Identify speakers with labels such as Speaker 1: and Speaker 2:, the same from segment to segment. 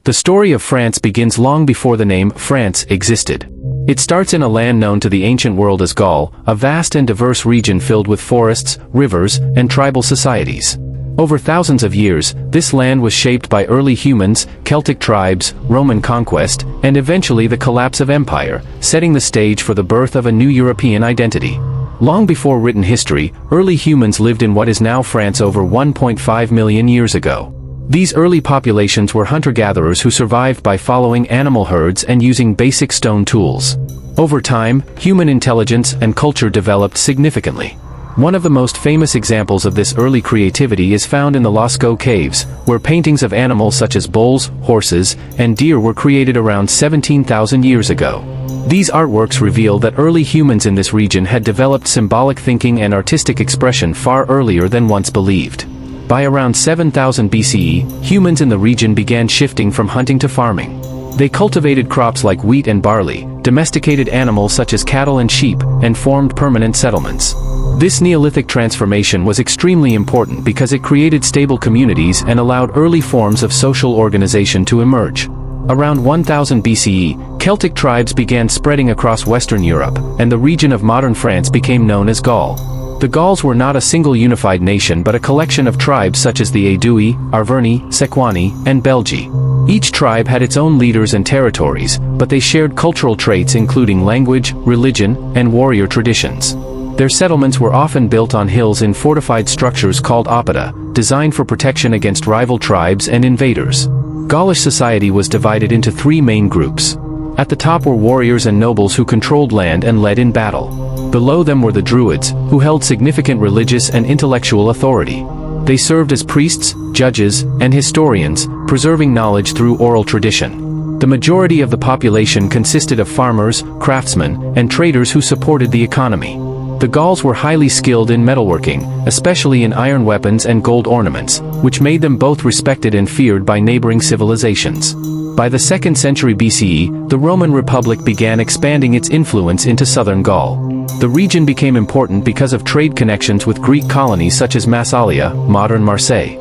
Speaker 1: The story of France begins long before the name France existed. It starts in a land known to the ancient world as Gaul, a vast and diverse region filled with forests, rivers, and tribal societies. Over thousands of years, this land was shaped by early humans, Celtic tribes, Roman conquest, and eventually the collapse of empire, setting the stage for the birth of a new European identity. Long before written history, early humans lived in what is now France over 1.5 million years ago. These early populations were hunter-gatherers who survived by following animal herds and using basic stone tools. Over time, human intelligence and culture developed significantly. One of the most famous examples of this early creativity is found in the Lascaux caves, where paintings of animals such as bulls, horses, and deer were created around 17,000 years ago. These artworks reveal that early humans in this region had developed symbolic thinking and artistic expression far earlier than once believed. By around 7000 BCE, humans in the region began shifting from hunting to farming. They cultivated crops like wheat and barley, domesticated animals such as cattle and sheep, and formed permanent settlements. This Neolithic transformation was extremely important because it created stable communities and allowed early forms of social organization to emerge. Around 1000 BCE, Celtic tribes began spreading across Western Europe, and the region of modern France became known as Gaul. The Gauls were not a single unified nation but a collection of tribes such as the Aedui, Arverni, Sequani, and Belgi. Each tribe had its own leaders and territories, but they shared cultural traits including language, religion, and warrior traditions. Their settlements were often built on hills in fortified structures called oppida, designed for protection against rival tribes and invaders. Gaulish society was divided into three main groups. At the top were warriors and nobles who controlled land and led in battle. Below them were the Druids, who held significant religious and intellectual authority. They served as priests, judges, and historians, preserving knowledge through oral tradition. The majority of the population consisted of farmers, craftsmen, and traders who supported the economy. The Gauls were highly skilled in metalworking, especially in iron weapons and gold ornaments, which made them both respected and feared by neighboring civilizations. By the 2nd century BCE, the Roman Republic began expanding its influence into southern Gaul. The region became important because of trade connections with Greek colonies such as Massalia, modern Marseille.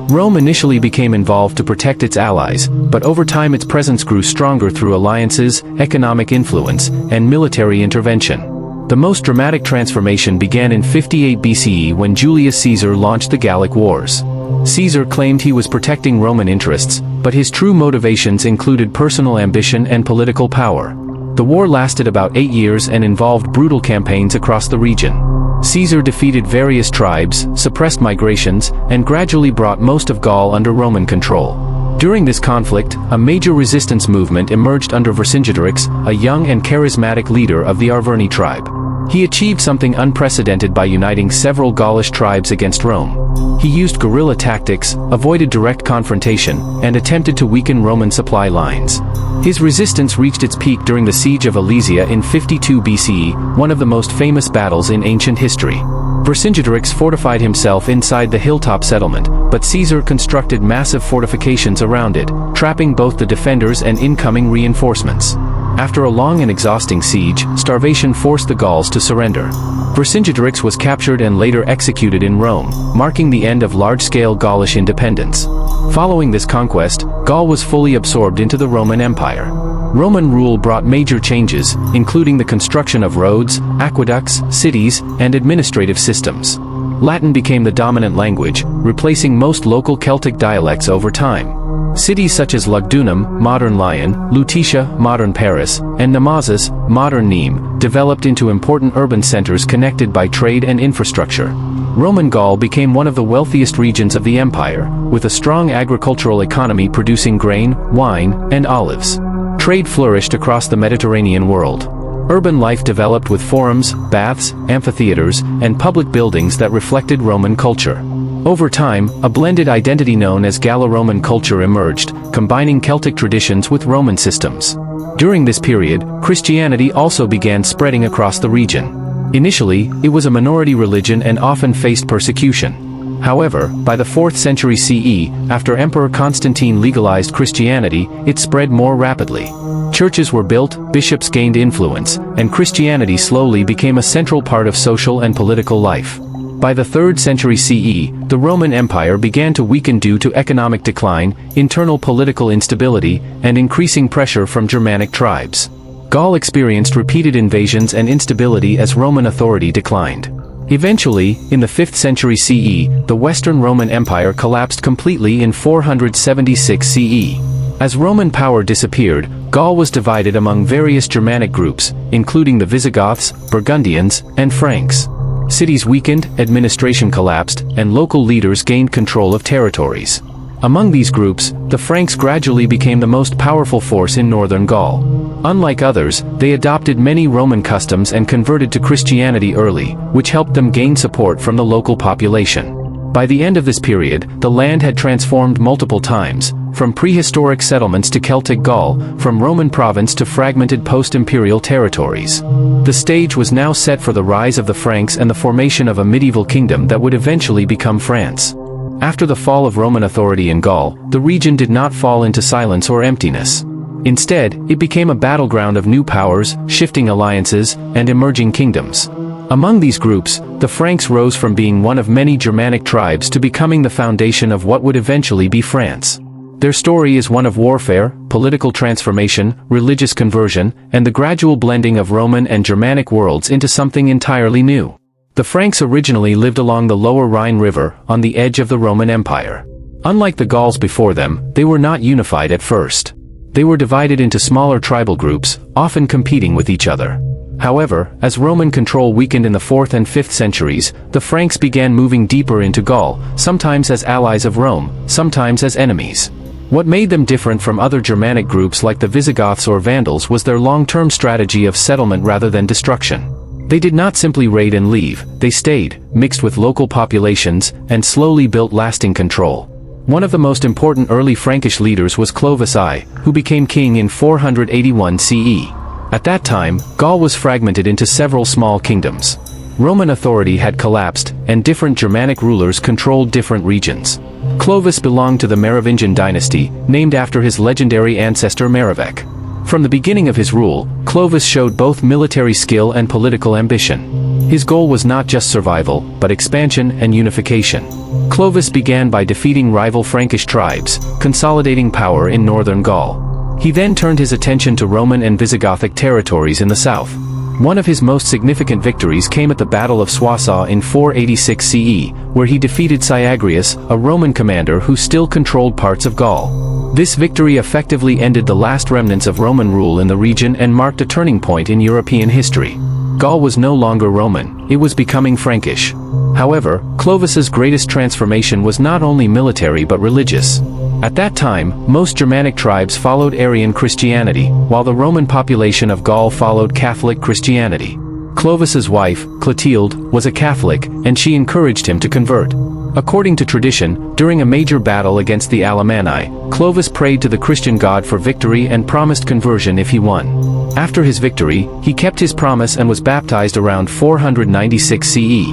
Speaker 1: Rome initially became involved to protect its allies, but over time its presence grew stronger through alliances, economic influence, and military intervention. The most dramatic transformation began in 58 BCE when Julius Caesar launched the Gallic Wars. Caesar claimed he was protecting Roman interests, but his true motivations included personal ambition and political power. The war lasted about 8 years and involved brutal campaigns across the region. Caesar defeated various tribes, suppressed migrations, and gradually brought most of Gaul under Roman control. During this conflict, a major resistance movement emerged under Vercingetorix, a young and charismatic leader of the Arverni tribe. He achieved something unprecedented by uniting several Gaulish tribes against Rome. He used guerrilla tactics, avoided direct confrontation, and attempted to weaken Roman supply lines. His resistance reached its peak during the Siege of Alesia in 52 BCE, one of the most famous battles in ancient history. Vercingetorix fortified himself inside the hilltop settlement, but Caesar constructed massive fortifications around it, trapping both the defenders and incoming reinforcements. After a long and exhausting siege, starvation forced the Gauls to surrender. Vercingetorix was captured and later executed in Rome, marking the end of large-scale Gaulish independence. Following this conquest, Gaul was fully absorbed into the Roman Empire. Roman rule brought major changes, including the construction of roads, aqueducts, cities, and administrative systems. Latin became the dominant language, replacing most local Celtic dialects over time. Cities such as Lugdunum, modern Lyon, Lutetia, modern Paris, and Nemausus, modern Nîmes, developed into important urban centers connected by trade and infrastructure. Roman Gaul became one of the wealthiest regions of the empire, with a strong agricultural economy producing grain, wine, and olives. Trade flourished across the Mediterranean world. Urban life developed with forums, baths, amphitheaters, and public buildings that reflected Roman culture. Over time, a blended identity known as Gallo-Roman culture emerged, combining Celtic traditions with Roman systems. During this period, Christianity also began spreading across the region. Initially, it was a minority religion and often faced persecution. However, by the 4th century CE, after Emperor Constantine legalized Christianity, it spread more rapidly. Churches were built, bishops gained influence, and Christianity slowly became a central part of social and political life. By the 3rd century CE, the Roman Empire began to weaken due to economic decline, internal political instability, and increasing pressure from Germanic tribes. Gaul experienced repeated invasions and instability as Roman authority declined. Eventually, in the 5th century CE, the Western Roman Empire collapsed completely in 476 CE. As Roman power disappeared, Gaul was divided among various Germanic groups, including the Visigoths, Burgundians, and Franks. Cities weakened, administration collapsed, and local leaders gained control of territories. Among these groups, the Franks gradually became the most powerful force in northern Gaul. Unlike others, they adopted many Roman customs and converted to Christianity early, which helped them gain support from the local population. By the end of this period, the land had transformed multiple times, from prehistoric settlements to Celtic Gaul, from Roman province to fragmented post-imperial territories. The stage was now set for the rise of the Franks and the formation of a medieval kingdom that would eventually become France. After the fall of Roman authority in Gaul, the region did not fall into silence or emptiness. Instead, it became a battleground of new powers, shifting alliances, and emerging kingdoms. Among these groups, the Franks rose from being one of many Germanic tribes to becoming the foundation of what would eventually be France. Their story is one of warfare, political transformation, religious conversion, and the gradual blending of Roman and Germanic worlds into something entirely new. The Franks originally lived along the lower Rhine River, on the edge of the Roman Empire. Unlike the Gauls before them, they were not unified at first. They were divided into smaller tribal groups, often competing with each other. However, as Roman control weakened in the 4th and 5th centuries, the Franks began moving deeper into Gaul, sometimes as allies of Rome, sometimes as enemies. What made them different from other Germanic groups like the Visigoths or Vandals was their long-term strategy of settlement rather than destruction. They did not simply raid and leave, they stayed, mixed with local populations, and slowly built lasting control. One of the most important early Frankish leaders was Clovis I, who became king in 481 CE. At that time, Gaul was fragmented into several small kingdoms. Roman authority had collapsed, and different Germanic rulers controlled different regions. Clovis belonged to the Merovingian dynasty, named after his legendary ancestor Merovech. From the beginning of his rule, Clovis showed both military skill and political ambition. His goal was not just survival, but expansion and unification. Clovis began by defeating rival Frankish tribes, consolidating power in northern Gaul. He then turned his attention to Roman and Visigothic territories in the south. One of his most significant victories came at the Battle of Soissons in 486 CE, where he defeated Syagrius, a Roman commander who still controlled parts of Gaul. This victory effectively ended the last remnants of Roman rule in the region and marked a turning point in European history. Gaul was no longer Roman, it was becoming Frankish. However, Clovis's greatest transformation was not only military but religious. At that time, most Germanic tribes followed Arian Christianity, while the Roman population of Gaul followed Catholic Christianity. Clovis's wife, Clotilde, was a Catholic, and she encouraged him to convert. According to tradition, during a major battle against the Alemanni, Clovis prayed to the Christian god for victory and promised conversion if he won. After his victory, he kept his promise and was baptized around 496 CE.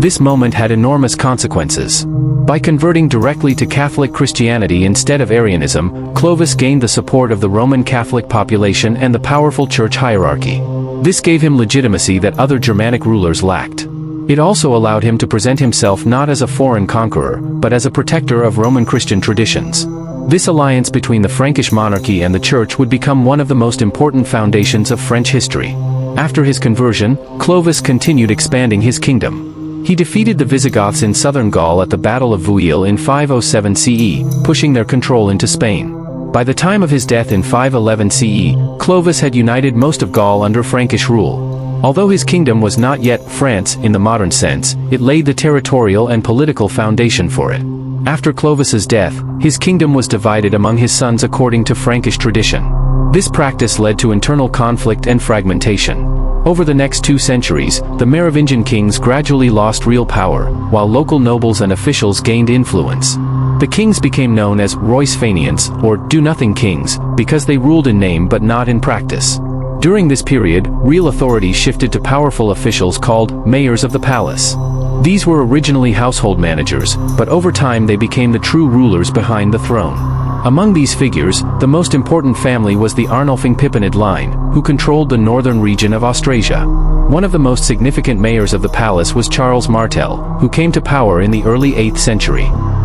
Speaker 1: This moment had enormous consequences. By converting directly to Catholic Christianity instead of Arianism, Clovis gained the support of the Roman Catholic population and the powerful church hierarchy. This gave him legitimacy that other Germanic rulers lacked. It also allowed him to present himself not as a foreign conqueror, but as a protector of Roman Christian traditions. This alliance between the Frankish monarchy and the church would become one of the most important foundations of French history. After his conversion, Clovis continued expanding his kingdom. He defeated the Visigoths in southern Gaul at the Battle of Vouille in 507 CE, pushing their control into Spain. By the time of his death in 511 CE, Clovis had united most of Gaul under Frankish rule. Although his kingdom was not yet France in the modern sense, it laid the territorial and political foundation for it. After Clovis's death, his kingdom was divided among his sons according to Frankish tradition. This practice led to internal conflict and fragmentation. Over the next 2 centuries, the Merovingian kings gradually lost real power, while local nobles and officials gained influence. The kings became known as Roisfanians, or do-nothing kings, because they ruled in name but not in practice. During this period, real authority shifted to powerful officials called mayors of the palace. These were originally household managers, but over time they became the true rulers behind the throne. Among these figures, the most important family was the Arnulfing-Pippinid line, who controlled the northern region of Austrasia. One of the most significant mayors of the palace was Charles Martel, who came to power in the early 8th century.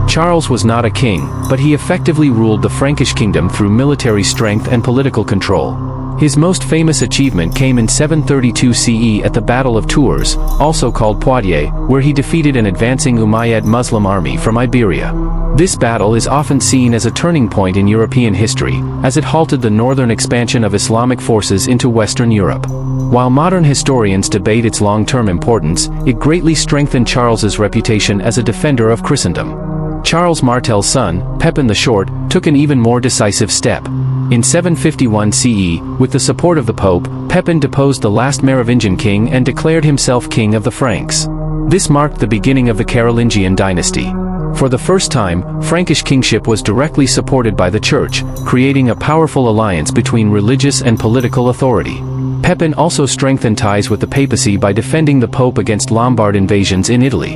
Speaker 1: Charles was not a king, but he effectively ruled the Frankish kingdom through military strength and political control. His most famous achievement came in 732 CE at the Battle of Tours, also called Poitiers, where he defeated an advancing Umayyad Muslim army from Iberia. This battle is often seen as a turning point in European history, as it halted the northern expansion of Islamic forces into Western Europe. While modern historians debate its long-term importance, it greatly strengthened Charles's reputation as a defender of Christendom. Charles Martel's son, Pepin the Short, took an even more decisive step. In 751 CE, with the support of the Pope, Pepin deposed the last Merovingian king and declared himself king of the Franks. This marked the beginning of the Carolingian dynasty. For the first time, Frankish kingship was directly supported by the Church, creating a powerful alliance between religious and political authority. Pepin also strengthened ties with the papacy by defending the Pope against Lombard invasions in Italy.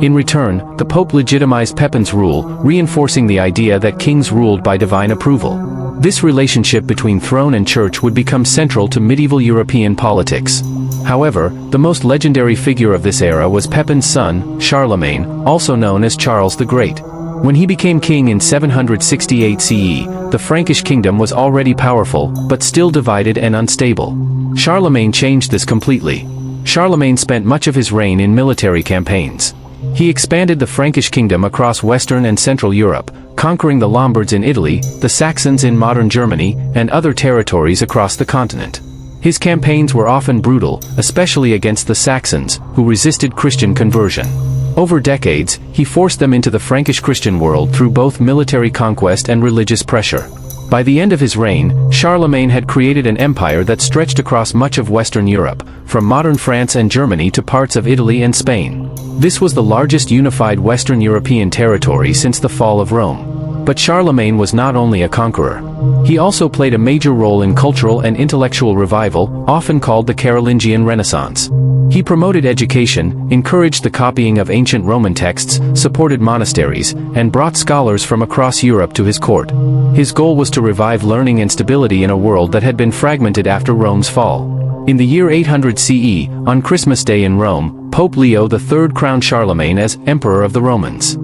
Speaker 1: In return, the Pope legitimized Pepin's rule, reinforcing the idea that kings ruled by divine approval. This relationship between throne and church would become central to medieval European politics. However, the most legendary figure of this era was Pepin's son, Charlemagne, also known as Charles the Great. When he became king in 768 CE, the Frankish kingdom was already powerful, but still divided and unstable. Charlemagne changed this completely. Charlemagne spent much of his reign in military campaigns. He expanded the Frankish kingdom across Western and Central Europe, conquering the Lombards in Italy, the Saxons in modern Germany, and other territories across the continent. His campaigns were often brutal, especially against the Saxons, who resisted Christian conversion. Over decades, he forced them into the Frankish Christian world through both military conquest and religious pressure. By the end of his reign, Charlemagne had created an empire that stretched across much of Western Europe, from modern France and Germany to parts of Italy and Spain. This was the largest unified Western European territory since the fall of Rome. But Charlemagne was not only a conqueror. He also played a major role in cultural and intellectual revival, often called the Carolingian Renaissance. He promoted education, encouraged the copying of ancient Roman texts, supported monasteries, and brought scholars from across Europe to his court. His goal was to revive learning and stability in a world that had been fragmented after Rome's fall. In the year 800 CE, on Christmas Day in Rome, Pope Leo III crowned Charlemagne as Emperor of the Romans.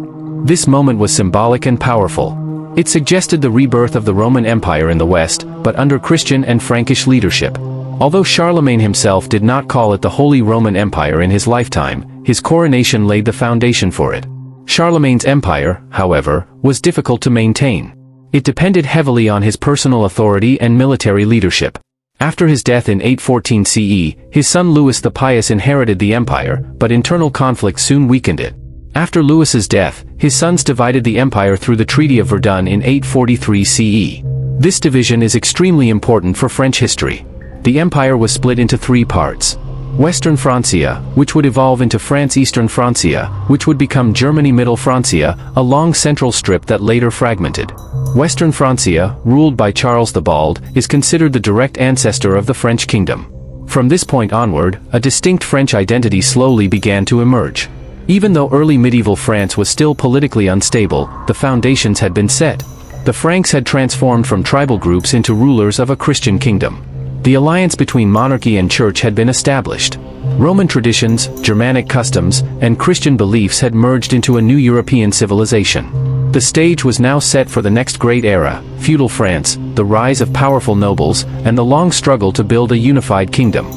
Speaker 1: This moment was symbolic and powerful. It suggested the rebirth of the Roman Empire in the West, but under Christian and Frankish leadership. Although Charlemagne himself did not call it the Holy Roman Empire in his lifetime, his coronation laid the foundation for it. Charlemagne's empire, however, was difficult to maintain. It depended heavily on his personal authority and military leadership. After his death in 814 CE, his son Louis the Pious inherited the empire, but internal conflict soon weakened it. After Louis's death, his sons divided the empire through the Treaty of Verdun in 843 CE. This division is extremely important for French history. The empire was split into three parts. Western Francia, which would evolve into France, Eastern Francia, which would become Germany, Middle Francia, a long central strip that later fragmented. Western Francia, ruled by Charles the Bald, is considered the direct ancestor of the French kingdom. From this point onward, a distinct French identity slowly began to emerge. Even though early medieval France was still politically unstable, the foundations had been set. The Franks had transformed from tribal groups into rulers of a Christian kingdom. The alliance between monarchy and church had been established. Roman traditions, Germanic customs, and Christian beliefs had merged into a new European civilization. The stage was now set for the next great era, feudal France, the rise of powerful nobles, and the long struggle to build a unified kingdom.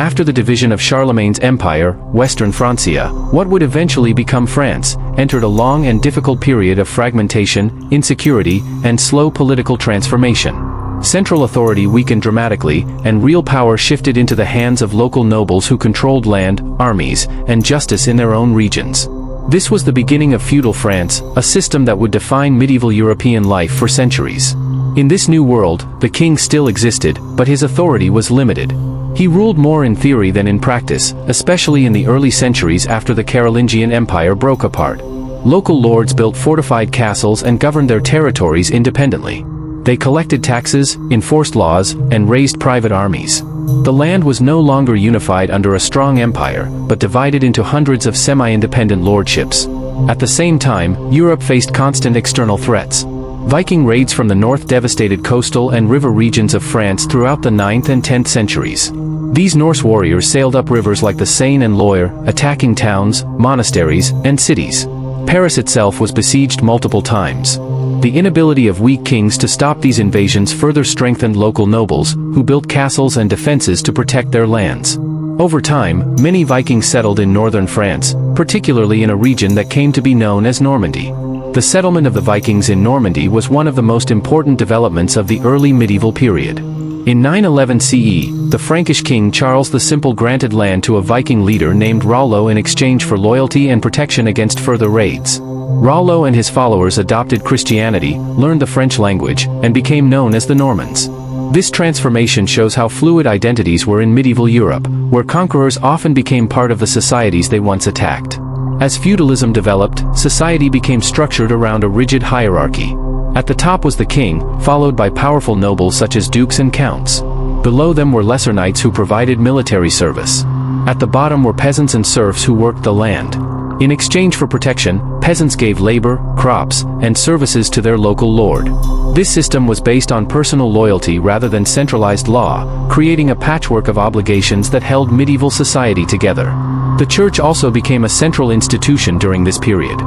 Speaker 1: After the division of Charlemagne's empire, Western Francia, what would eventually become France, entered a long and difficult period of fragmentation, insecurity, and slow political transformation. Central authority weakened dramatically, and real power shifted into the hands of local nobles who controlled land, armies, and justice in their own regions. This was the beginning of feudal France, a system that would define medieval European life for centuries. In this new world, the king still existed, but his authority was limited. He ruled more in theory than in practice, especially in the early centuries after the Carolingian Empire broke apart. Local lords built fortified castles and governed their territories independently. They collected taxes, enforced laws, and raised private armies. The land was no longer unified under a strong empire, but divided into hundreds of semi-independent lordships. At the same time, Europe faced constant external threats. Viking raids from the north devastated coastal and river regions of France throughout the 9th and 10th centuries. These Norse warriors sailed up rivers like the Seine and Loire, attacking towns, monasteries, and cities. Paris itself was besieged multiple times. The inability of weak kings to stop these invasions further strengthened local nobles, who built castles and defenses to protect their lands. Over time, many Vikings settled in northern France, particularly in a region that came to be known as Normandy. The settlement of the Vikings in Normandy was one of the most important developments of the early medieval period. In 911 CE, the Frankish king Charles the Simple granted land to a Viking leader named Rollo in exchange for loyalty and protection against further raids. Rollo and his followers adopted Christianity, learned the French language, and became known as the Normans. This transformation shows how fluid identities were in medieval Europe, where conquerors often became part of the societies they once attacked. As feudalism developed, society became structured around a rigid hierarchy. At the top was the king, followed by powerful nobles such as dukes and counts. Below them were lesser knights who provided military service. At the bottom were peasants and serfs who worked the land. In exchange for protection, peasants gave labor, crops, and services to their local lord. This system was based on personal loyalty rather than centralized law, creating a patchwork of obligations that held medieval society together. The church also became a central institution during this period.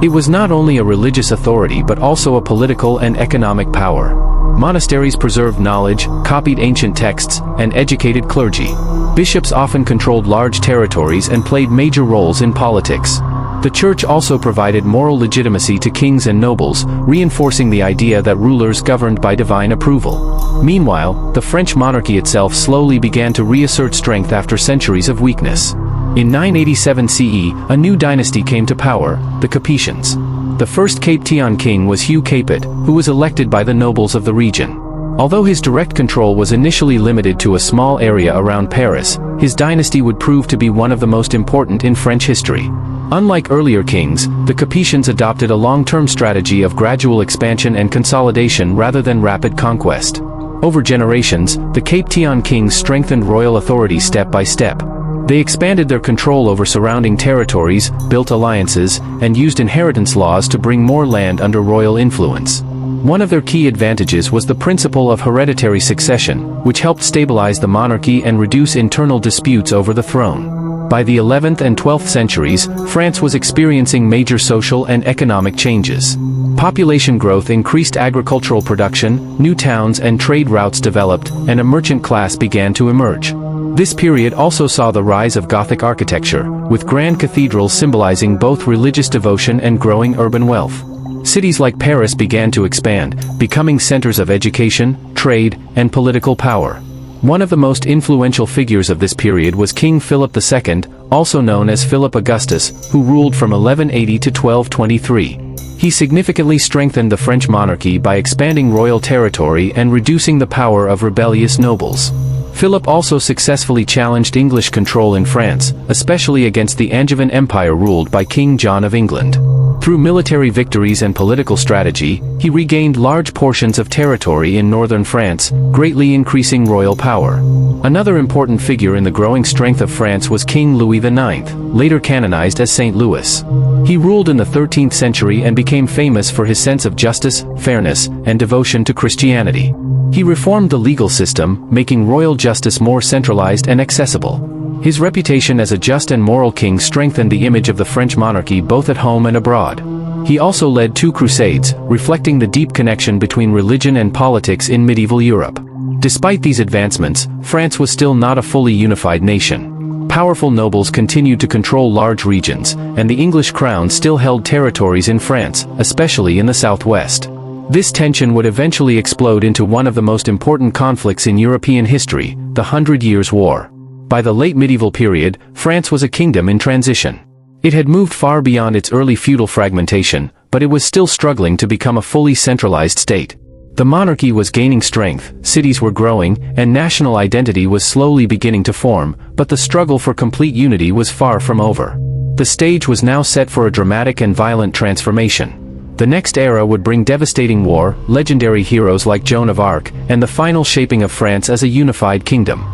Speaker 1: It was not only a religious authority but also a political and economic power. Monasteries preserved knowledge, copied ancient texts, and educated clergy. Bishops often controlled large territories and played major roles in politics. The church also provided moral legitimacy to kings and nobles, reinforcing the idea that rulers governed by divine approval. Meanwhile, the French monarchy itself slowly began to reassert strength after centuries of weakness. In 987 CE, a new dynasty came to power, the Capetians. The first Capetian king was Hugh Capet, who was elected by the nobles of the region. Although his direct control was initially limited to a small area around Paris, his dynasty would prove to be one of the most important in French history. Unlike earlier kings, the Capetians adopted a long-term strategy of gradual expansion and consolidation rather than rapid conquest. Over generations, the Capetian kings strengthened royal authority step by step. They expanded their control over surrounding territories, built alliances, and used inheritance laws to bring more land under royal influence. One of their key advantages was the principle of hereditary succession, which helped stabilize the monarchy and reduce internal disputes over the throne. By the 11th and 12th centuries, France was experiencing major social and economic changes. Population growth increased agricultural production, new towns and trade routes developed, and a merchant class began to emerge. This period also saw the rise of Gothic architecture, with grand cathedrals symbolizing both religious devotion and growing urban wealth. Cities like Paris began to expand, becoming centers of education, trade, and political power. One of the most influential figures of this period was King Philip II, also known as Philip Augustus, who ruled from 1180 to 1223. He significantly strengthened the French monarchy by expanding royal territory and reducing the power of rebellious nobles. Philip also successfully challenged English control in France, especially against the Angevin Empire ruled by King John of England. Through military victories and political strategy, he regained large portions of territory in northern France, greatly increasing royal power. Another important figure in the growing strength of France was King Louis IX, later canonized as Saint Louis. He ruled in the 13th century and became famous for his sense of justice, fairness, and devotion to Christianity. He reformed the legal system, making royal justice more centralized and accessible. His reputation as a just and moral king strengthened the image of the French monarchy both at home and abroad. He also led 2 crusades, reflecting the deep connection between religion and politics in medieval Europe. Despite these advancements, France was still not a fully unified nation. Powerful nobles continued to control large regions, and the English crown still held territories in France, especially in the southwest. This tension would eventually explode into one of the most important conflicts in European history, the 100 Years' War. By the late medieval period, France was a kingdom in transition. It had moved far beyond its early feudal fragmentation, but it was still struggling to become a fully centralized state. The monarchy was gaining strength, cities were growing, and national identity was slowly beginning to form, but the struggle for complete unity was far from over. The stage was now set for a dramatic and violent transformation. The next era would bring devastating war, legendary heroes like Joan of Arc, and the final shaping of France as a unified kingdom.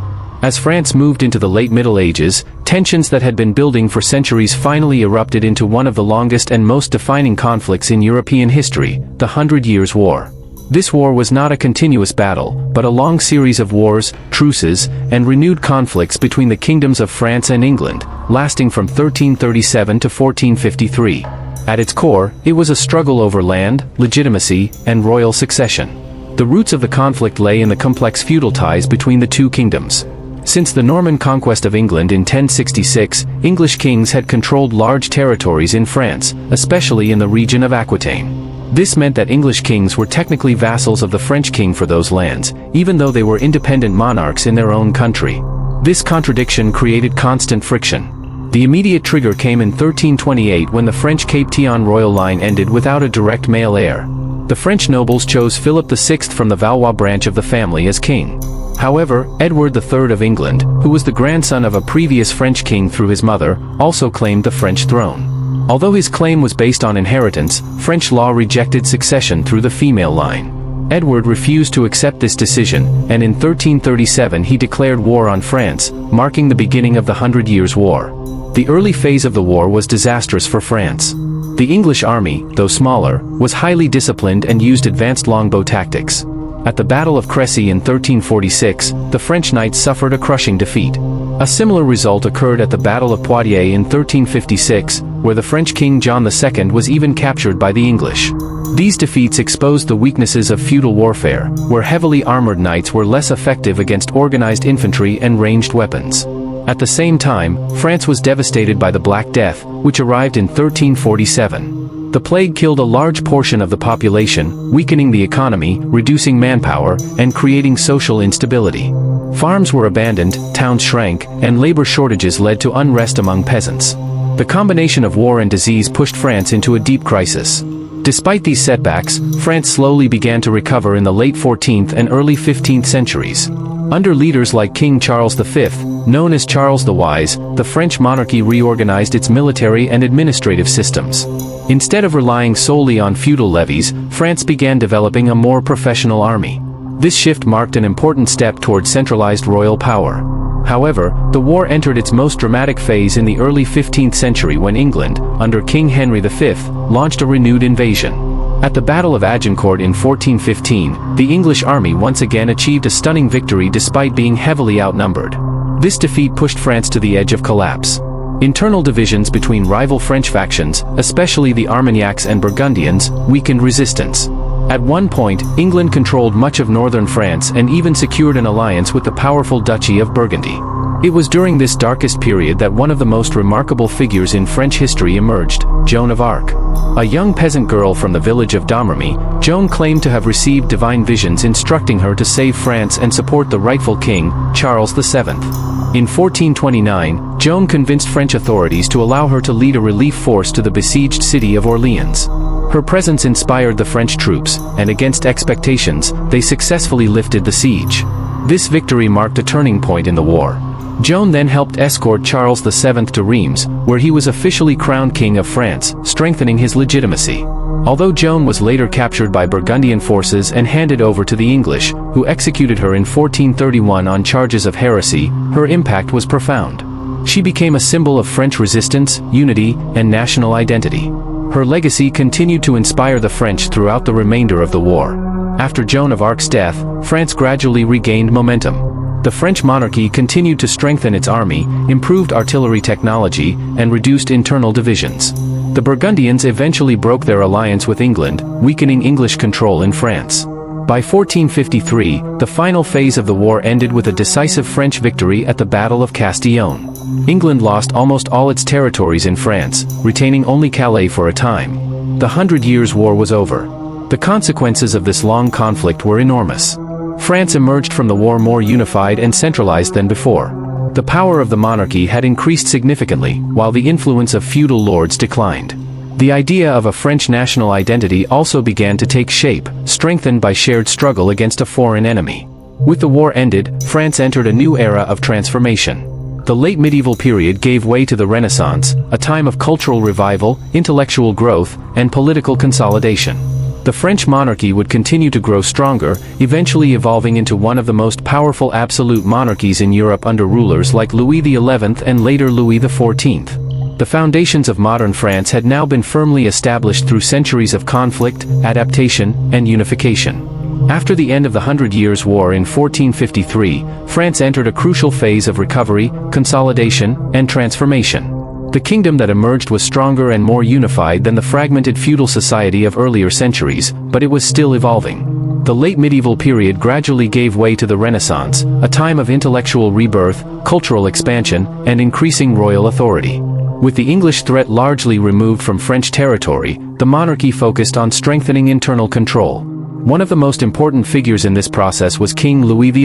Speaker 1: As France moved into the late Middle Ages, tensions that had been building for centuries finally erupted into one of the longest and most defining conflicts in European history, the 100 Years' War. This war was not a continuous battle, but a long series of wars, truces, and renewed conflicts between the kingdoms of France and England, lasting from 1337 to 1453. At its core, it was a struggle over land, legitimacy, and royal succession. The roots of the conflict lay in the complex feudal ties between the two kingdoms. Since the Norman conquest of England in 1066, English kings had controlled large territories in France, especially in the region of Aquitaine. This meant that English kings were technically vassals of the French king for those lands, even though they were independent monarchs in their own country. This contradiction created constant friction. The immediate trigger came in 1328 when the French Capetian royal line ended without a direct male heir. The French nobles chose Philip VI from the Valois branch of the family as king. However, Edward III of England, who was the grandson of a previous French king through his mother, also claimed the French throne. Although his claim was based on inheritance, French law rejected succession through the female line. Edward refused to accept this decision, and in 1337 he declared war on France, marking the beginning of the Hundred Years' War. The early phase of the war was disastrous for France. The English army, though smaller, was highly disciplined and used advanced longbow tactics. At the Battle of Crécy in 1346, the French knights suffered a crushing defeat. A similar result occurred at the Battle of Poitiers in 1356, where the French King John II was even captured by the English. These defeats exposed the weaknesses of feudal warfare, where heavily armored knights were less effective against organized infantry and ranged weapons. At the same time, France was devastated by the Black Death, which arrived in 1347. The plague killed a large portion of the population, weakening the economy, reducing manpower, and creating social instability. Farms were abandoned, towns shrank, and labor shortages led to unrest among peasants. The combination of war and disease pushed France into a deep crisis. Despite these setbacks, France slowly began to recover in the late 14th and early 15th centuries. Under leaders like King Charles V, known as Charles the Wise, the French monarchy reorganized its military and administrative systems. Instead of relying solely on feudal levies, France began developing a more professional army. This shift marked an important step toward centralized royal power. However, the war entered its most dramatic phase in the early 15th century when England, under King Henry V, launched a renewed invasion. At the Battle of Agincourt in 1415, the English army once again achieved a stunning victory despite being heavily outnumbered. This defeat pushed France to the edge of collapse. Internal divisions between rival French factions, especially the Armagnacs and Burgundians, weakened resistance. At one point, England controlled much of northern France and even secured an alliance with the powerful Duchy of Burgundy. It was during this darkest period that one of the most remarkable figures in French history emerged, Joan of Arc. A young peasant girl from the village of Domremy, Joan claimed to have received divine visions instructing her to save France and support the rightful king, Charles VII. In 1429, Joan convinced French authorities to allow her to lead a relief force to the besieged city of Orleans. Her presence inspired the French troops, and against expectations, they successfully lifted the siege. This victory marked a turning point in the war. Joan then helped escort Charles VII to Reims, where he was officially crowned King of France, strengthening his legitimacy. Although Joan was later captured by Burgundian forces and handed over to the English, who executed her in 1431 on charges of heresy, her impact was profound. She became a symbol of French resistance, unity, and national identity. Her legacy continued to inspire the French throughout the remainder of the war. After Joan of Arc's death, France gradually regained momentum. The French monarchy continued to strengthen its army, improved artillery technology, and reduced internal divisions. The Burgundians eventually broke their alliance with England, weakening English control in France. By 1453, the final phase of the war ended with a decisive French victory at the Battle of Castillon. England lost almost all its territories in France, retaining only Calais for a time. The 100 Years' War was over. The consequences of this long conflict were enormous. France emerged from the war more unified and centralized than before. The power of the monarchy had increased significantly, while the influence of feudal lords declined. The idea of a French national identity also began to take shape, strengthened by shared struggle against a foreign enemy. With the war ended, France entered a new era of transformation. The late medieval period gave way to the Renaissance, a time of cultural revival, intellectual growth, and political consolidation. The French monarchy would continue to grow stronger, eventually evolving into one of the most powerful absolute monarchies in Europe under rulers like Louis XI and later Louis XIV. The foundations of modern France had now been firmly established through centuries of conflict, adaptation, and unification. After the end of the Hundred Years' War in 1453, France entered a crucial phase of recovery, consolidation, and transformation. The kingdom that emerged was stronger and more unified than the fragmented feudal society of earlier centuries, but it was still evolving. The late medieval period gradually gave way to the Renaissance, a time of intellectual rebirth, cultural expansion, and increasing royal authority. With the English threat largely removed from French territory, the monarchy focused on strengthening internal control. One of the most important figures in this process was King Louis XI,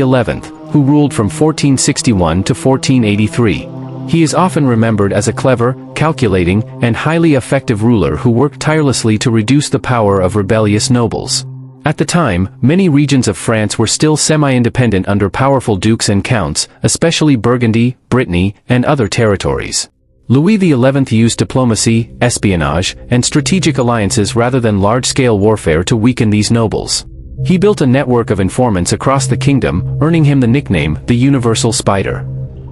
Speaker 1: who ruled from 1461 to 1483. He is often remembered as a clever, calculating, and highly effective ruler who worked tirelessly to reduce the power of rebellious nobles. At the time, many regions of France were still semi-independent under powerful dukes and counts, especially Burgundy, Brittany, and other territories. Louis XI used diplomacy, espionage, and strategic alliances rather than large-scale warfare to weaken these nobles. He built a network of informants across the kingdom, earning him the nickname, the Universal Spider.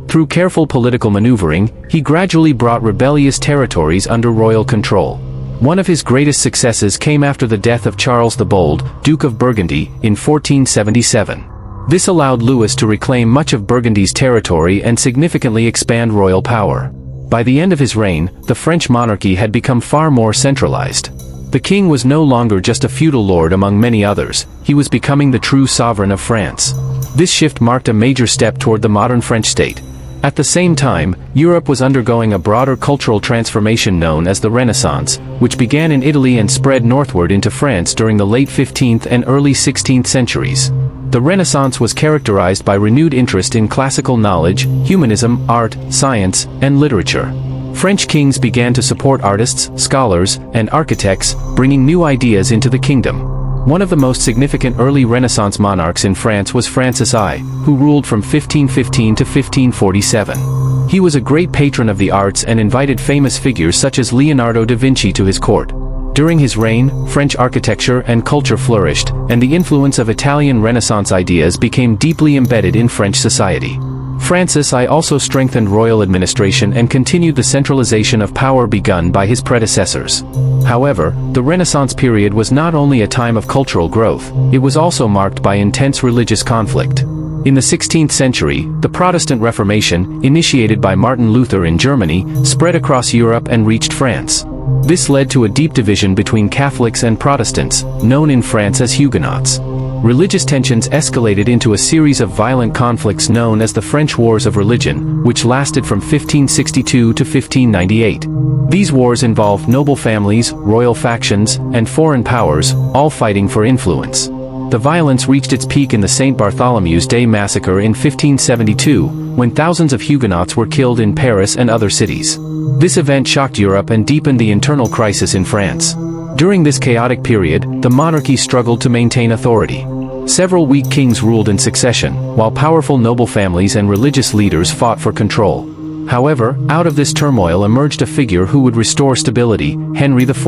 Speaker 1: Through careful political maneuvering, he gradually brought rebellious territories under royal control. One of his greatest successes came after the death of Charles the Bold, Duke of Burgundy, in 1477. This allowed Louis to reclaim much of Burgundy's territory and significantly expand royal power. By the end of his reign, the French monarchy had become far more centralized. The king was no longer just a feudal lord among many others, he was becoming the true sovereign of France. This shift marked a major step toward the modern French state. At the same time, Europe was undergoing a broader cultural transformation known as the Renaissance, which began in Italy and spread northward into France during the late 15th and early 16th centuries. The Renaissance was characterized by renewed interest in classical knowledge, humanism, art, science, and literature. French kings began to support artists, scholars, and architects, bringing new ideas into the kingdom. One of the most significant early Renaissance monarchs in France was Francis I, who ruled from 1515 to 1547. He was a great patron of the arts and invited famous figures such as Leonardo da Vinci to his court. During his reign, French architecture and culture flourished, and the influence of Italian Renaissance ideas became deeply embedded in French society. Francis I also strengthened royal administration and continued the centralization of power begun by his predecessors. However, the Renaissance period was not only a time of cultural growth, it was also marked by intense religious conflict. In the 16th century, the Protestant Reformation, initiated by Martin Luther in Germany, spread across Europe and reached France. This led to a deep division between Catholics and Protestants, known in France as Huguenots. Religious tensions escalated into a series of violent conflicts known as the French Wars of Religion, which lasted from 1562 to 1598. These wars involved noble families, royal factions, and foreign powers, all fighting for influence. The violence reached its peak in the St. Bartholomew's Day massacre in 1572, when thousands of Huguenots were killed in Paris and other cities. This event shocked Europe and deepened the internal crisis in France. During this chaotic period, the monarchy struggled to maintain authority. Several weak kings ruled in succession, while powerful noble families and religious leaders fought for control. However, out of this turmoil emerged a figure who would restore stability, Henry IV.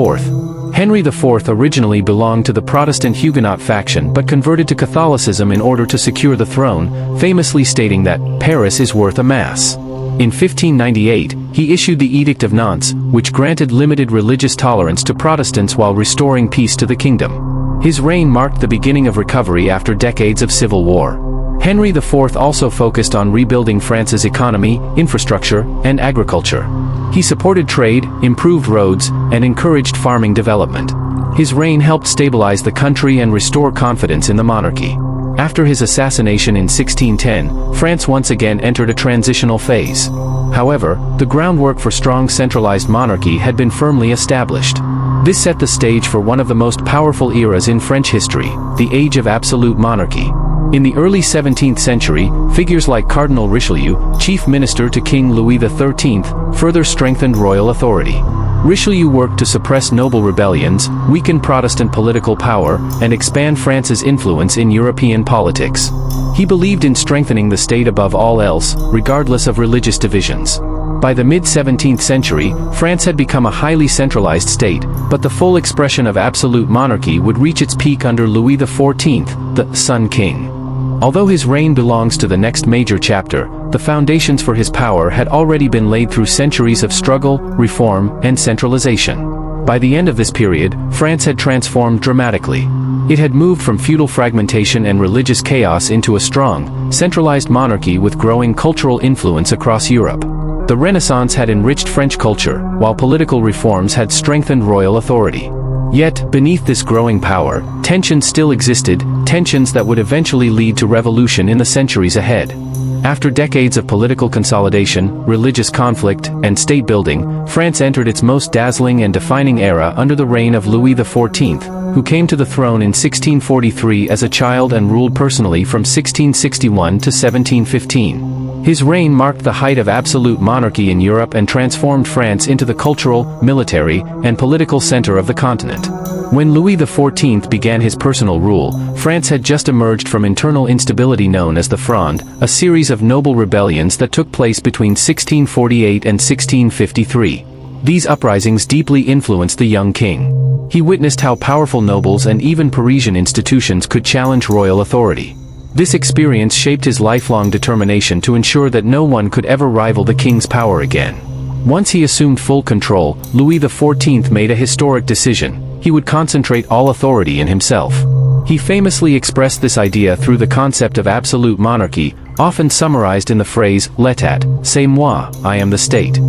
Speaker 1: Henry IV originally belonged to the Protestant Huguenot faction but converted to Catholicism in order to secure the throne, famously stating that Paris is worth a mass. In 1598, he issued the Edict of Nantes, which granted limited religious tolerance to Protestants while restoring peace to the kingdom. His reign marked the beginning of recovery after decades of civil war. Henry IV also focused on rebuilding France's economy, infrastructure, and agriculture. He supported trade, improved roads, and encouraged farming development. His reign helped stabilize the country and restore confidence in the monarchy. After his assassination in 1610, France once again entered a transitional phase. However, the groundwork for strong centralized monarchy had been firmly established. This set the stage for one of the most powerful eras in French history, the Age of Absolute Monarchy. In the early 17th century, figures like Cardinal Richelieu, chief minister to King Louis XIII, further strengthened royal authority. Richelieu worked to suppress noble rebellions, weaken Protestant political power, and expand France's influence in European politics. He believed in strengthening the state above all else, regardless of religious divisions. By the mid-17th century, France had become a highly centralized state, but the full expression of absolute monarchy would reach its peak under Louis XIV, the Sun King. Although his reign belongs to the next major chapter, the foundations for his power had already been laid through centuries of struggle, reform, and centralization. By the end of this period, France had transformed dramatically. It had moved from feudal fragmentation and religious chaos into a strong, centralized monarchy with growing cultural influence across Europe. The Renaissance had enriched French culture, while political reforms had strengthened royal authority. Yet, beneath this growing power, tensions still existed, tensions that would eventually lead to revolution in the centuries ahead. After decades of political consolidation, religious conflict, and state building, France entered its most dazzling and defining era under the reign of Louis XIV, who came to the throne in 1643 as a child and ruled personally from 1661 to 1715. His reign marked the height of absolute monarchy in Europe and transformed France into the cultural, military, and political center of the continent. When Louis XIV began his personal rule, France had just emerged from internal instability known as the Fronde, a series of noble rebellions that took place between 1648 and 1653. These uprisings deeply influenced the young king. He witnessed how powerful nobles and even Parisian institutions could challenge royal authority. This experience shaped his lifelong determination to ensure that no one could ever rival the king's power again. Once he assumed full control, Louis XIV made a historic decision: he would concentrate all authority in himself. He famously expressed this idea through the concept of absolute monarchy, often summarized in the phrase, "L'état, c'est moi, I am the state."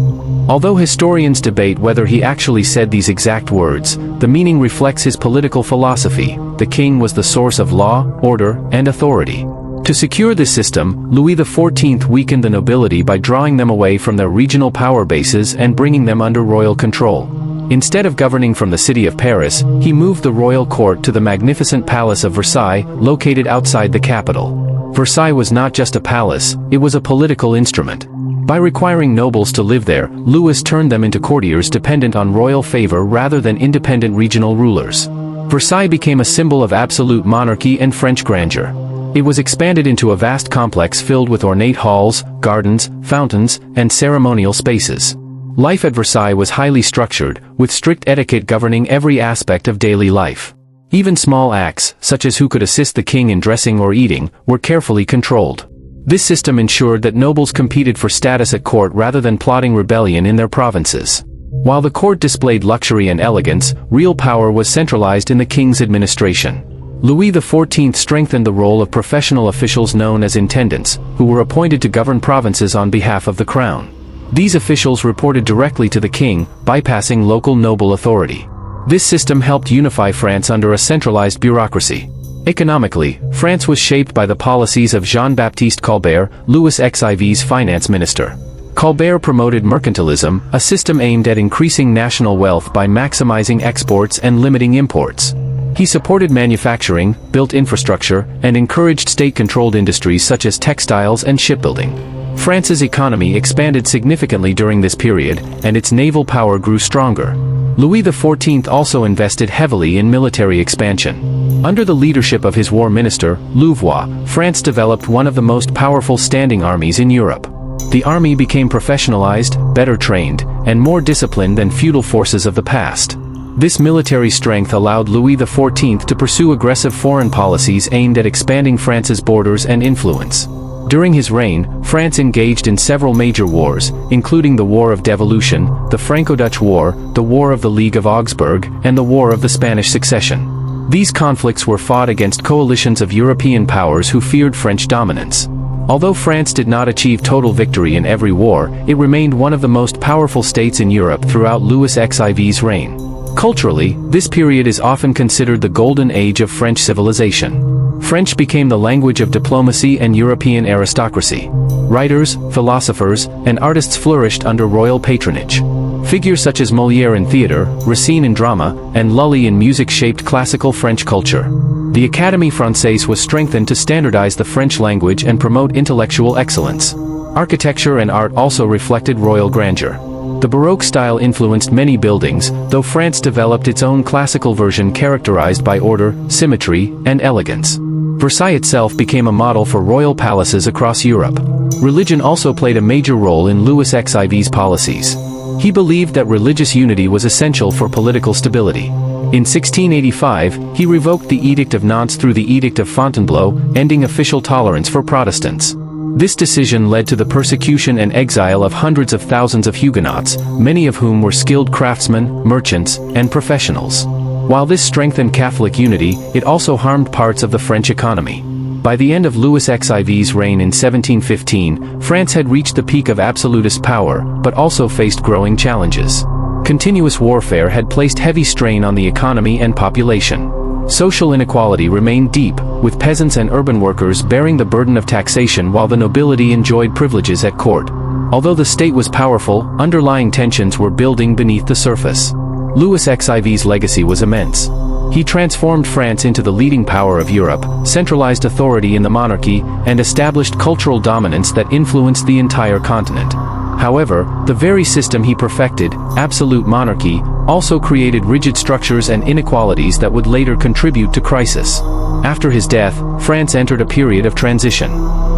Speaker 1: Although historians debate whether he actually said these exact words, the meaning reflects his political philosophy: the king was the source of law, order, and authority. To secure this system, Louis XIV weakened the nobility by drawing them away from their regional power bases and bringing them under royal control. Instead of governing from the city of Paris, he moved the royal court to the magnificent palace of Versailles, located outside the capital. Versailles was not just a palace, it was a political instrument. By requiring nobles to live there, Louis turned them into courtiers dependent on royal favor rather than independent regional rulers. Versailles became a symbol of absolute monarchy and French grandeur. It was expanded into a vast complex filled with ornate halls, gardens, fountains, and ceremonial spaces. Life at Versailles was highly structured, with strict etiquette governing every aspect of daily life. Even small acts, such as who could assist the king in dressing or eating, were carefully controlled. This system ensured that nobles competed for status at court rather than plotting rebellion in their provinces. While the court displayed luxury and elegance, real power was centralized in the king's administration. Louis XIV strengthened the role of professional officials known as intendants, who were appointed to govern provinces on behalf of the crown. These officials reported directly to the king, bypassing local noble authority. This system helped unify France under a centralized bureaucracy. Economically, France was shaped by the policies of Jean-Baptiste Colbert, Louis XIV's finance minister. Colbert promoted mercantilism, a system aimed at increasing national wealth by maximizing exports and limiting imports. He supported manufacturing, built infrastructure, and encouraged state-controlled industries such as textiles and shipbuilding. France's economy expanded significantly during this period, and its naval power grew stronger. Louis XIV also invested heavily in military expansion. Under the leadership of his war minister, Louvois, France developed one of the most powerful standing armies in Europe. The army became professionalized, better trained, and more disciplined than feudal forces of the past. This military strength allowed Louis XIV to pursue aggressive foreign policies aimed at expanding France's borders and influence. During his reign, France engaged in several major wars, including the War of Devolution, the Franco-Dutch War, the War of the League of Augsburg, and the War of the Spanish Succession. These conflicts were fought against coalitions of European powers who feared French dominance. Although France did not achieve total victory in every war, it remained one of the most powerful states in Europe throughout Louis XIV's reign. Culturally, this period is often considered the golden age of French civilization. French became the language of diplomacy and European aristocracy. Writers, philosophers, and artists flourished under royal patronage. Figures such as Molière in theater, Racine in drama, and Lully in music shaped classical French culture. The Académie Française was strengthened to standardize the French language and promote intellectual excellence. Architecture and art also reflected royal grandeur. The Baroque style influenced many buildings, though France developed its own classical version characterized by order, symmetry, and elegance. Versailles itself became a model for royal palaces across Europe. Religion also played a major role in Louis XIV's policies. He believed that religious unity was essential for political stability. In 1685, he revoked the Edict of Nantes through the Edict of Fontainebleau, ending official tolerance for Protestants. This decision led to the persecution and exile of hundreds of thousands of Huguenots, many of whom were skilled craftsmen, merchants, and professionals. While this strengthened Catholic unity, it also harmed parts of the French economy. By the end of Louis XIV's reign in 1715, France had reached the peak of absolutist power, but also faced growing challenges. Continuous warfare had placed heavy strain on the economy and population. Social inequality remained deep, with peasants and urban workers bearing the burden of taxation while the nobility enjoyed privileges at court. Although the state was powerful, underlying tensions were building beneath the surface. Louis XIV's legacy was immense. He transformed France into the leading power of Europe, centralized authority in the monarchy, and established cultural dominance that influenced the entire continent. However, the very system he perfected, absolute monarchy, also created rigid structures and inequalities that would later contribute to crisis. After his death, France entered a period of transition.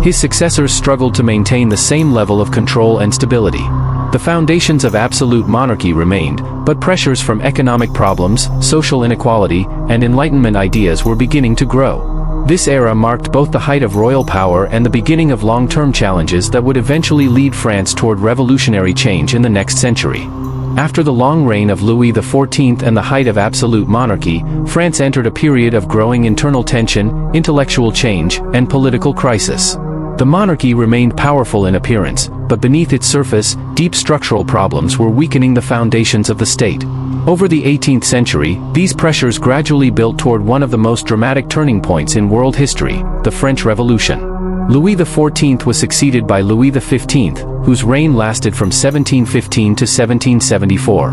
Speaker 1: His successors struggled to maintain the same level of control and stability. The foundations of absolute monarchy remained, but pressures from economic problems, social inequality, and Enlightenment ideas were beginning to grow. This era marked both the height of royal power and the beginning of long-term challenges that would eventually lead France toward revolutionary change in the next century. After the long reign of Louis XIV and the height of absolute monarchy, France entered a period of growing internal tension, intellectual change, and political crisis. The monarchy remained powerful in appearance, but beneath its surface, deep structural problems were weakening the foundations of the state. Over the 18th century, these pressures gradually built toward one of the most dramatic turning points in world history, the French Revolution. Louis XIV was succeeded by Louis XV, whose reign lasted from 1715 to 1774.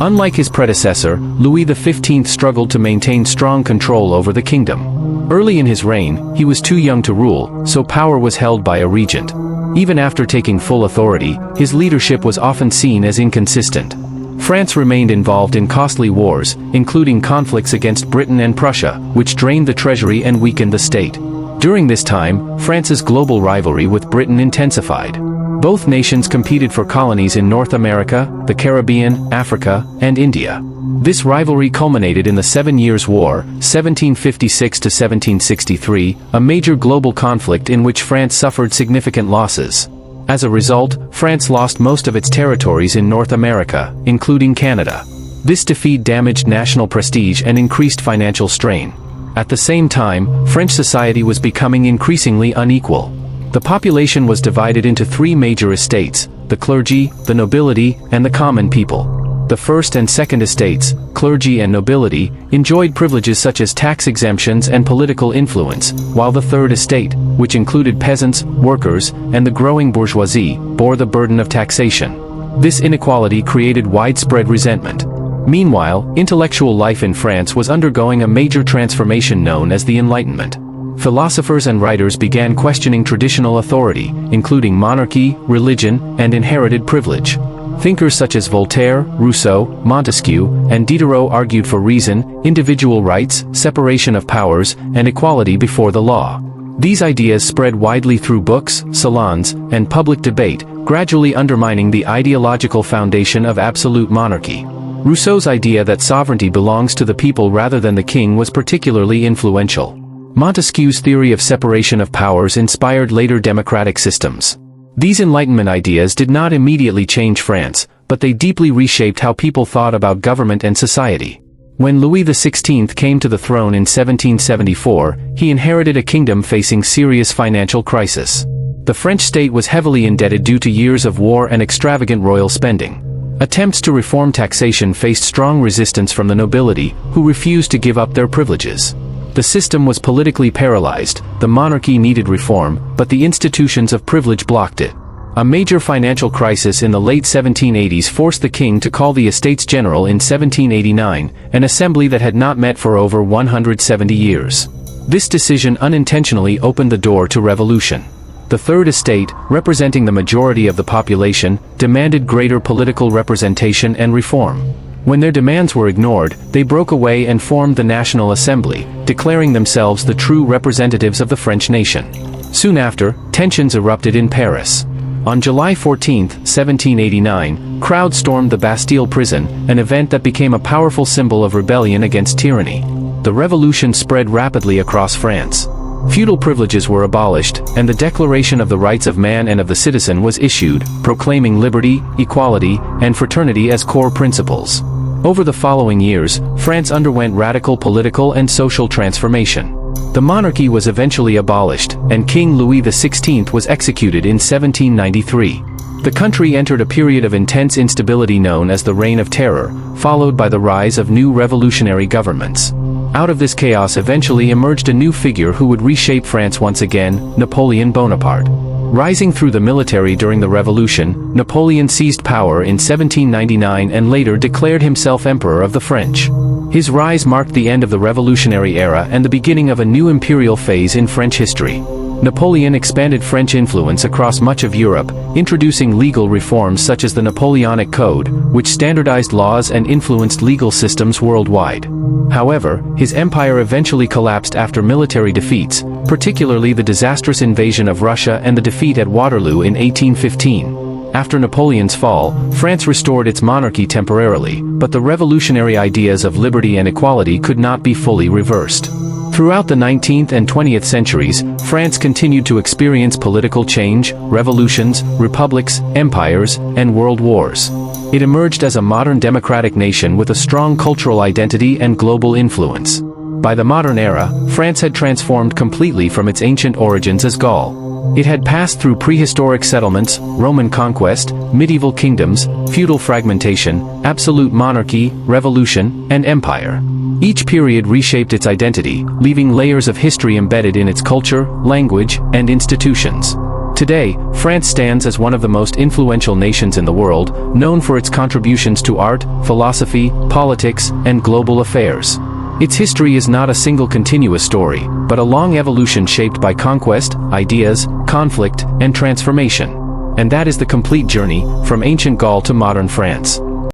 Speaker 1: Unlike his predecessor, Louis XV struggled to maintain strong control over the kingdom. Early in his reign, he was too young to rule, so power was held by a regent. Even after taking full authority, his leadership was often seen as inconsistent. France remained involved in costly wars, including conflicts against Britain and Prussia, which drained the treasury and weakened the state. During this time, France's global rivalry with Britain intensified. Both nations competed for colonies in North America, the Caribbean, Africa, and India. This rivalry culminated in the Seven Years' War, 1756 to 1763, a major global conflict in which France suffered significant losses. As a result, France lost most of its territories in North America, including Canada. This defeat damaged national prestige and increased financial strain. At the same time, French society was becoming increasingly unequal. The population was divided into three major estates: the clergy, the nobility, and the common people. The first and second estates, clergy and nobility, enjoyed privileges such as tax exemptions and political influence, while the third estate, which included peasants, workers, and the growing bourgeoisie, bore the burden of taxation. This inequality created widespread resentment. Meanwhile, intellectual life in France was undergoing a major transformation known as the Enlightenment. Philosophers and writers began questioning traditional authority, including monarchy, religion, and inherited privilege. Thinkers such as Voltaire, Rousseau, Montesquieu, and Diderot argued for reason, individual rights, separation of powers, and equality before the law. These ideas spread widely through books, salons, and public debate, gradually undermining the ideological foundation of absolute monarchy. Rousseau's idea that sovereignty belongs to the people rather than the king was particularly influential. Montesquieu's theory of separation of powers inspired later democratic systems. These Enlightenment ideas did not immediately change France, but they deeply reshaped how people thought about government and society. When Louis XVI came to the throne in 1774, he inherited a kingdom facing serious financial crisis. The French state was heavily indebted due to years of war and extravagant royal spending. Attempts to reform taxation faced strong resistance from the nobility, who refused to give up their privileges. The system was politically paralyzed, the monarchy needed reform, but the institutions of privilege blocked it. A major financial crisis in the late 1780s forced the king to call the Estates General in 1789, an assembly that had not met for over 170 years. This decision unintentionally opened the door to revolution. The Third Estate, representing the majority of the population, demanded greater political representation and reform. When their demands were ignored, they broke away and formed the National Assembly, declaring themselves the true representatives of the French nation. Soon after, tensions erupted in Paris. On July 14, 1789, crowds stormed the Bastille prison, an event that became a powerful symbol of rebellion against tyranny. The revolution spread rapidly across France. Feudal privileges were abolished, and the Declaration of the Rights of Man and of the Citizen was issued, proclaiming liberty, equality, and fraternity as core principles. Over the following years, France underwent radical political and social transformation. The monarchy was eventually abolished, and King Louis XVI was executed in 1793. The country entered a period of intense instability known as the Reign of Terror, followed by the rise of new revolutionary governments. Out of this chaos eventually emerged a new figure who would reshape France once again, Napoleon Bonaparte. Rising through the military during the Revolution, Napoleon seized power in 1799 and later declared himself Emperor of the French. His rise marked the end of the revolutionary era and the beginning of a new imperial phase in French history. Napoleon expanded French influence across much of Europe, introducing legal reforms such as the Napoleonic Code, which standardized laws and influenced legal systems worldwide. However, his empire eventually collapsed after military defeats, particularly the disastrous invasion of Russia and the defeat at Waterloo in 1815. After Napoleon's fall, France restored its monarchy temporarily, but the revolutionary ideas of liberty and equality could not be fully reversed. Throughout the 19th and 20th centuries, France continued to experience political change, revolutions, republics, empires, and world wars. It emerged as a modern democratic nation with a strong cultural identity and global influence. By the modern era, France had transformed completely from its ancient origins as Gaul. It had passed through prehistoric settlements, Roman conquest, medieval kingdoms, feudal fragmentation, absolute monarchy, revolution, and empire. Each period reshaped its identity, leaving layers of history embedded in its culture, language, and institutions. Today, France stands as one of the most influential nations in the world, known for its contributions to art, philosophy, politics, and global affairs. Its history is not a single continuous story, but a long evolution shaped by conquest, ideas, conflict, and transformation. And that is the complete journey, from ancient Gaul to modern France.